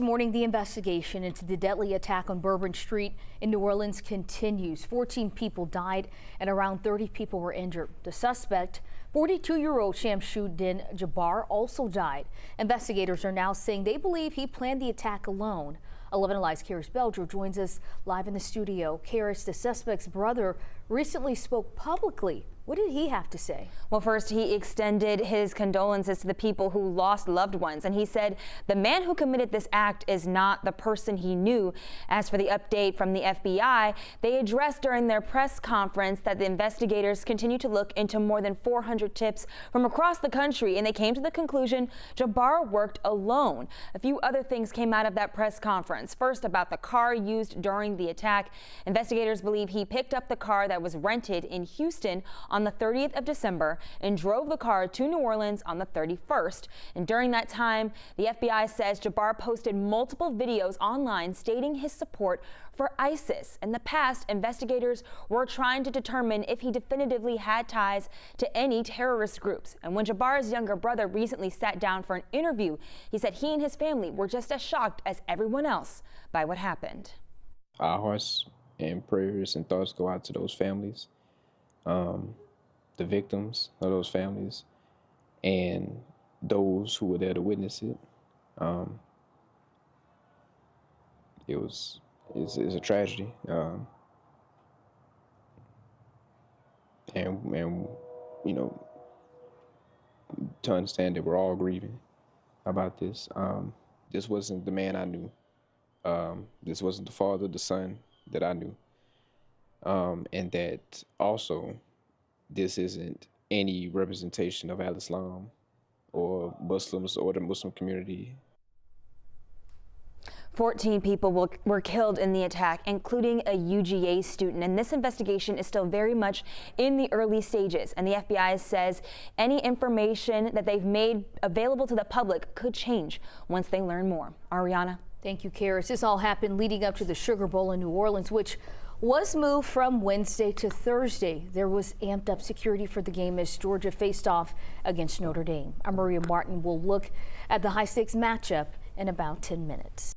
This morning, the investigation into the deadly attack on Bourbon Street in New Orleans continues. 14 people died and around 30 people were injured. The suspect, 42-year-old Shamsud-Din Jabbar, also died. Investigators are now saying they believe he planned the attack alone. 11 Alive's Karys Belger joins us live in the studio. Karys, the suspect's brother recently spoke publicly. What did he have to say? Well, first, he extended his condolences to the people who lost loved ones, and he said the man who committed this act is not the person he knew. As for the update from the FBI, they addressed during their press conference that the investigators continue to look into more than 400 tips from across the country, and they came to the conclusion Jabbar worked alone. A few other things came out of that press conference. First, about the car used during the attack. Investigators believe he picked up the car that was rented in Houston on the 30th of December and drove the car to New Orleans on the 31st. And during that time, the FBI says Jabbar posted multiple videos online stating his support for ISIS. In the past, investigators were trying to determine if he definitively had ties to any terrorist groups. And when Jabbar's younger brother recently sat down for an interview, he said he and his family were just as shocked as everyone else by what happened. Our hearts and prayers and thoughts go out to those families, the victims of those families, and those who were there to witness it. It's a tragedy, and you know, to understand that we're all grieving about this. This wasn't the man I knew. This wasn't the father, the son that I knew, and that also this isn't any representation of Al-Islam or Muslims or the Muslim community. 14 people were killed in the attack, including a UGA student, and this investigation is still very much in the early stages, and the FBI says any information that they've made available to the public could change once they learn more. Ariana. Thank you, Karys. This all happened leading up to the Sugar Bowl in New Orleans, which was moved from Wednesday to Thursday. There was amped up security for the game as Georgia faced off against Notre Dame. Maria Martin will look at the high-stakes matchup in about 10 minutes.